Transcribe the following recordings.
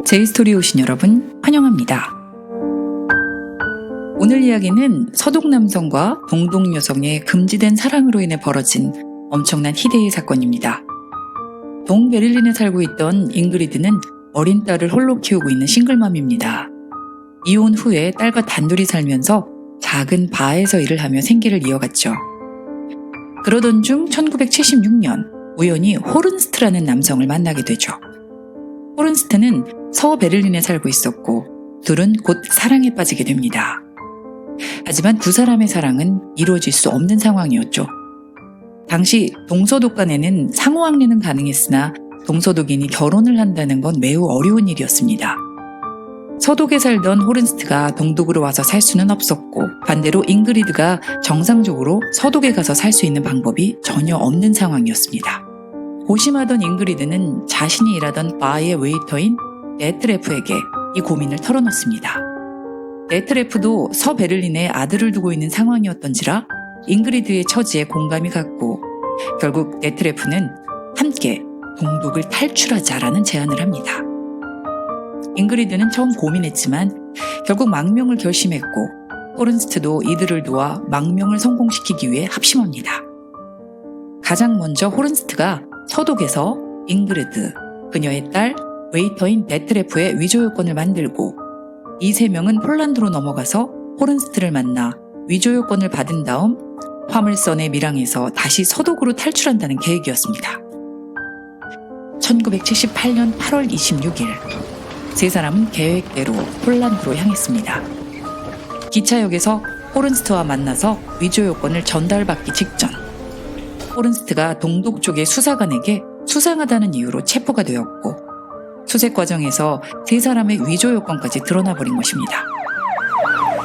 제이스토리에 오신 여러분 환영합니다. 오늘 이야기는 서독 남성과 동독 여성의 금지된 사랑으로 인해 벌어진 엄청난 희대의 사건입니다. 동베를린에 살고 있던 잉그리드는 어린 딸을 홀로 키우고 있는 싱글맘입니다. 이혼 후에 딸과 단둘이 살면서 작은 바에서 일을 하며 생계를 이어갔죠. 그러던 중 1976년 우연히 호른스트라는 남성을 만나게 되죠. 호른스트는 서베를린에 살고 있었고 둘은 곧 사랑에 빠지게 됩니다. 하지만 두 사람의 사랑은 이루어질 수 없는 상황이었죠. 당시 동서독 간에는 상호학례는 가능했으나 동서독인이 결혼을 한다는 건 매우 어려운 일이었습니다. 서독에 살던 호른스트가 동독으로 와서 살 수는 없었고 반대로 잉그리드가 정상적으로 서독에 가서 살 수 있는 방법이 전혀 없는 상황이었습니다. 고심하던 잉그리드는 자신이 일하던 바의 웨이터인 데트레프에게 이 고민을 털어놓습니다. 데트레프도 서베를린에 아들을 두고 있는 상황이었던지라 잉그리드의 처지에 공감이 갔고 결국 데트레프는 함께 동독을 탈출하자라는 제안을 합니다. 잉그리드는 처음 고민했지만 결국 망명을 결심했고 호른스트도 이들을 도와 망명을 성공시키기 위해 합심합니다. 가장 먼저 호른스트가 서독에서 잉그리드, 그녀의 딸 웨이터인 데트레프의 위조 요건을 만들고 이 세 명은 폴란드로 넘어가서 호른스트를 만나 위조 요건을 받은 다음 화물선의 밀항에서 다시 서독으로 탈출한다는 계획이었습니다. 1978년 8월 26일 세 사람은 계획대로 폴란드로 향했습니다. 기차역에서 호른스트와 만나서 위조 요건을 전달받기 직전 호른스트가 동독 쪽의 수사관에게 수상하다는 이유로 체포가 되었고 수색 과정에서 세 사람의 위조 요건까지 드러나 버린 것입니다.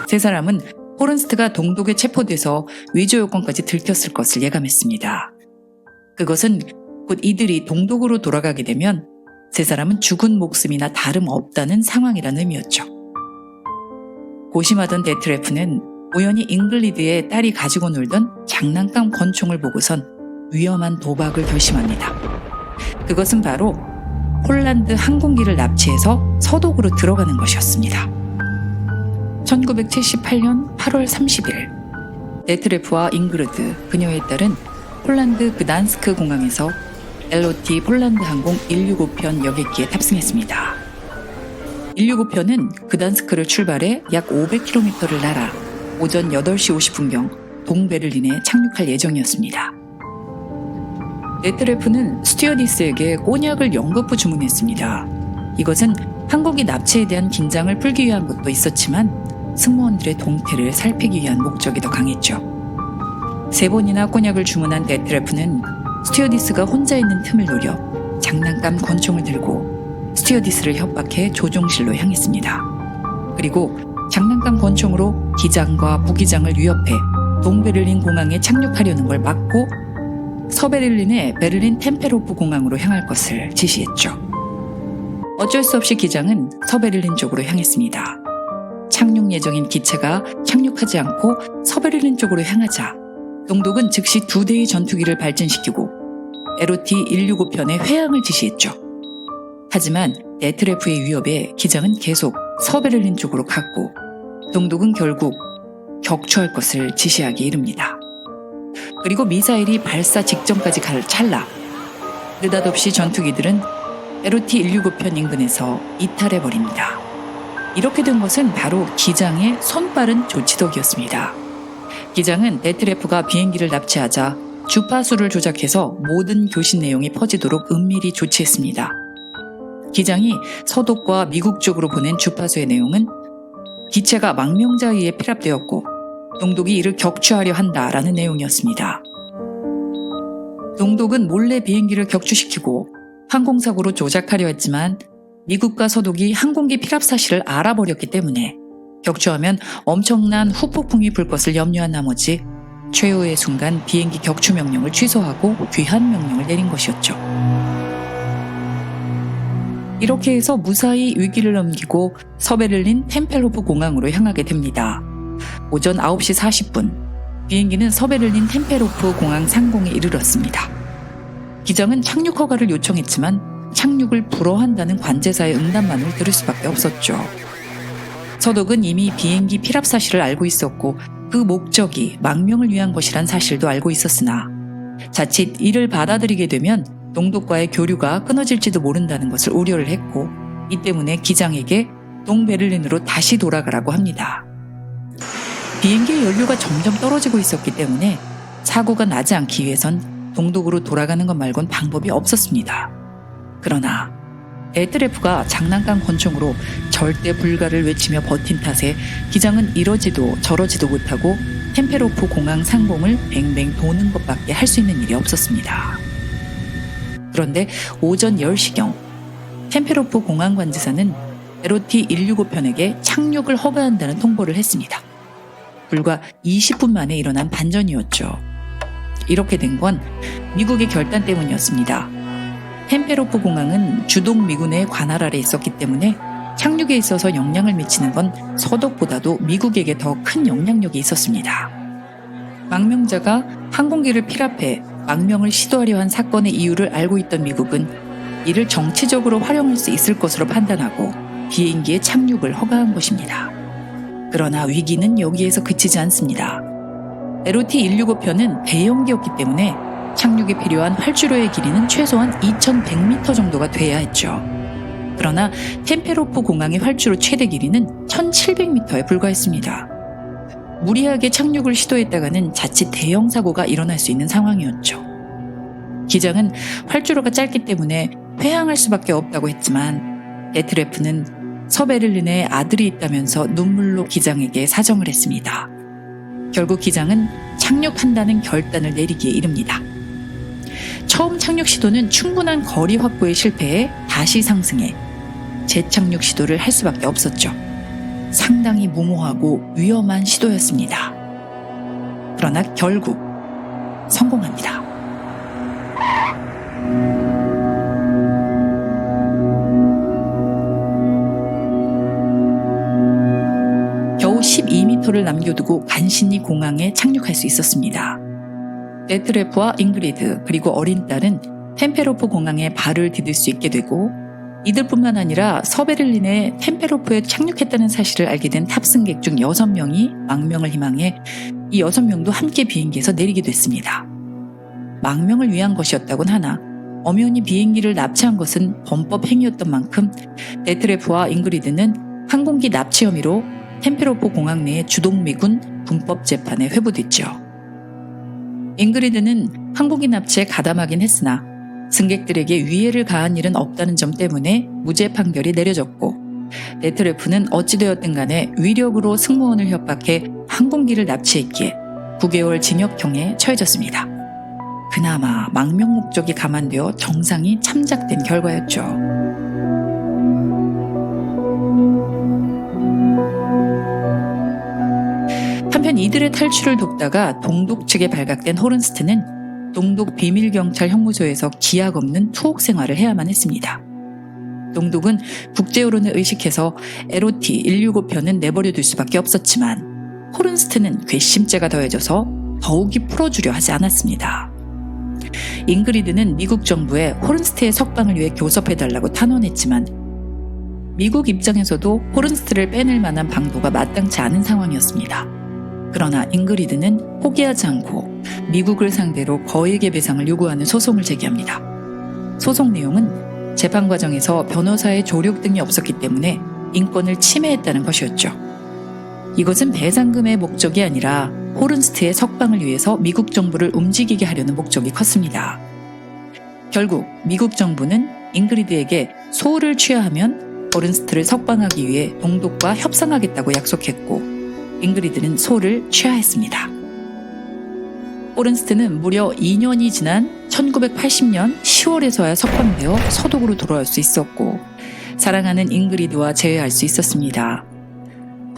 세 사람은 호른스트가 동독에 체포돼서 위조 요건까지 들켰을 것을 예감했습니다. 그것은 곧 이들이 동독으로 돌아가게 되면 세 사람은 죽은 목숨이나 다름없다는 상황이라는 의미였죠. 고심하던 데트레프는 우연히 잉글리드의 딸이 가지고 놀던 장난감 권총을 보고선 위험한 도박을 결심합니다. 그것은 바로 폴란드 항공기를 납치해서 서독으로 들어가는 것이었습니다. 1978년 8월 30일 데트레프와 잉그리드, 그녀의 딸은 폴란드 그단스크 공항에서 LOT 폴란드 항공 165편 여객기에 탑승했습니다. 165편은 그단스크를 출발해 약 500km를 날아 오전 8시 50분경 동베를린에 착륙할 예정이었습니다. 데트레프는 스튜어디스에게 꼬냑을 연거푸 주문했습니다. 이것은 항공기 납치에 대한 긴장을 풀기 위한 것도 있었지만 승무원들의 동태를 살피기 위한 목적이 더 강했죠. 3번이나 꼬냑을 주문한 데트레프는 스튜어디스가 혼자 있는 틈을 노려 장난감 권총을 들고 스튜어디스를 협박해 조종실로 향했습니다. 그리고 장난감 권총으로 기장과 부기장을 위협해 동베를린 공항에 착륙하려는 걸 막고 서베를린의 베를린 템페로프 공항으로 향할 것을 지시했죠. 어쩔 수 없이 기장은 서베를린 쪽으로 향했습니다. 착륙 예정인 기체가 착륙하지 않고 서베를린 쪽으로 향하자 동독은 즉시 2대의 전투기를 발진시키고 LOT 165편의 회항을 지시했죠. 하지만 데트레프의 위협에 기장은 계속 서베를린 쪽으로 갔고 동독은 결국 격추할 것을 지시하기 이릅니다. 그리고 미사일이 발사 직전까지 갈 찰나 느닷없이 전투기들은 LOT 165편 인근에서 이탈해버립니다. 이렇게 된 것은 바로 기장의 손빠른 조치 덕이었습니다. 기장은 데트레프가 비행기를 납치하자 주파수를 조작해서 모든 교신 내용이 퍼지도록 은밀히 조치했습니다. 기장이 서독과 미국 쪽으로 보낸 주파수의 내용은 기체가 망명자에 의해 피랍되었고 동독이 이를 격추하려 한다라는 내용이었습니다. 동독은 몰래 비행기를 격추시키고 항공사고로 조작하려 했지만 미국과 서독이 항공기 피랍 사실을 알아버렸기 때문에 격추하면 엄청난 후폭풍이 불 것을 염려한 나머지 최후의 순간 비행기 격추 명령을 취소하고 귀환 명령을 내린 것이었죠. 이렇게 해서 무사히 위기를 넘기고 서베를린 템페로프 공항으로 향하게 됩니다. 오전 9시 40분 비행기는 서베를린 템페로프 공항 상공에 이르렀습니다. 기장은 착륙 허가를 요청했지만 착륙을 불허한다는 관제사의 응답만을 들을 수밖에 없었죠. 서독은 이미 비행기 피랍 사실을 알고 있었고 그 목적이 망명을 위한 것이란 사실도 알고 있었으나 자칫 이를 받아들이게 되면 동독과의 교류가 끊어질지도 모른다는 것을 우려를 했고 이 때문에 기장에게 동베를린으로 다시 돌아가라고 합니다. 비행기의 연료가 점점 떨어지고 있었기 때문에 사고가 나지 않기 위해선 동독으로 돌아가는 것 말곤 방법이 없었습니다. 그러나 데트레프가 장난감 권총으로 절대 불가를 외치며 버틴 탓에 기장은 이러지도 저러지도 못하고 템페로프 공항 상공을 뱅뱅 도는 것밖에 할 수 있는 일이 없었습니다. 그런데 오전 10시경 템페로프 공항 관제사는 LOT 165편에게 착륙을 허가한다는 통보를 했습니다. 불과 20분 만에 일어난 반전이었죠. 이렇게 된 건 미국의 결단 때문이었습니다. 템페로프 공항은 주동 미군의 관할 아래 있었기 때문에 착륙에 있어서 영향을 미치는 건 서독보다도 미국에게 더 큰 영향력이 있었습니다. 망명자가 항공기를 피랍해 망명을 시도하려 한 사건의 이유를 알고 있던 미국은 이를 정치적으로 활용할 수 있을 것으로 판단하고 비행기의 착륙을 허가한 것입니다. 그러나 위기는 여기에서 그치지 않습니다. LOT 165편은 대형기였기 때문에 착륙에 필요한 활주로의 길이는 최소한 2100m 정도가 돼야 했죠. 그러나 템페로프 공항의 활주로 최대 길이는 1700m에 불과했습니다. 무리하게 착륙을 시도했다가는 자칫 대형 사고가 일어날 수 있는 상황이었죠. 기장은 활주로가 짧기 때문에 회항할 수밖에 없다고 했지만 데트레프는 서베를린에 아들이 있다면서 눈물로 기장에게 사정을 했습니다. 결국 기장은 착륙한다는 결단을 내리기에 이릅니다. 처음 착륙 시도는 충분한 거리 확보에 실패해 다시 상승해 재착륙 시도를 할 수밖에 없었죠. 상당히 무모하고 위험한 시도였습니다. 그러나 결국 성공합니다. 겨우 12m를 남겨두고 간신히 공항에 착륙할 수 있었습니다. 데트레프와 잉그리드 그리고 어린 딸은 템페로프 공항에 발을 디딜 수 있게 되고 이들뿐만 아니라 서베를린에 템페로프에 착륙했다는 사실을 알게 된 탑승객 중 6명이 망명을 희망해 이 6명도 함께 비행기에서 내리게 됐습니다. 망명을 위한 것이었다곤 하나 엄연히 비행기를 납치한 것은 범법 행위였던 만큼 데트레프와 잉그리드는 항공기 납치 혐의로 템페로프 공항 내의 주동미군 군법 재판에 회부됐죠. 잉그리드는 항공기 납치에 가담하긴 했으나 승객들에게 위해를 가한 일은 없다는 점 때문에 무죄 판결이 내려졌고 데트레프는 어찌되었든 간에 위력으로 승무원을 협박해 항공기를 납치했기에 9개월 징역형에 처해졌습니다. 그나마 망명 목적이 감안되어 정상이 참작된 결과였죠. 한편 이들의 탈출을 돕다가 동독 측에 발각된 호른스트는 동독 비밀경찰 형무소에서 기약 없는 투옥 생활을 해야만 했습니다. 동독은 국제 여론을 의식해서 LOT 165편은 내버려둘 수밖에 없었지만 호른스트는 괘씸죄가 더해져서 더욱이 풀어주려 하지 않았습니다. 잉그리드는 미국 정부에 호른스트의 석방을 위해 교섭해달라고 탄원했지만 미국 입장에서도 호른스트를 빼낼 만한 방도가 마땅치 않은 상황이었습니다. 그러나 잉그리드는 포기하지 않고 미국을 상대로 거액의 배상을 요구하는 소송을 제기합니다. 소송 내용은 재판 과정에서 변호사의 조력 등이 없었기 때문에 인권을 침해했다는 것이었죠. 이것은 배상금의 목적이 아니라 호른스트의 석방을 위해서 미국 정부를 움직이게 하려는 목적이 컸습니다. 결국 미국 정부는 잉그리드에게 소를 취하하면 호른스트를 석방하기 위해 동독과 협상하겠다고 약속했고 잉그리드는 소를 취하했습니다. 호른스트는 무려 2년이 지난 1980년 10월에서야 석방되어 서독으로 돌아올 수 있었고 사랑하는 잉그리드와 재회할 수 있었습니다.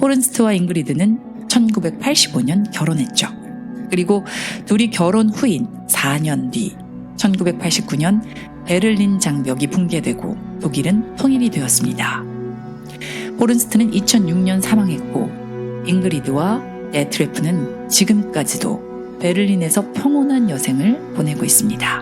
호른스트와 잉그리드는 1985년 결혼했죠. 그리고 둘이 결혼 후인 4년 뒤 1989년 베를린 장벽이 붕괴되고 독일은 통일이 되었습니다. 호른스트는 2006년 사망했고 잉그리드와 데트레프는 지금까지도 베를린에서 평온한 여생을 보내고 있습니다.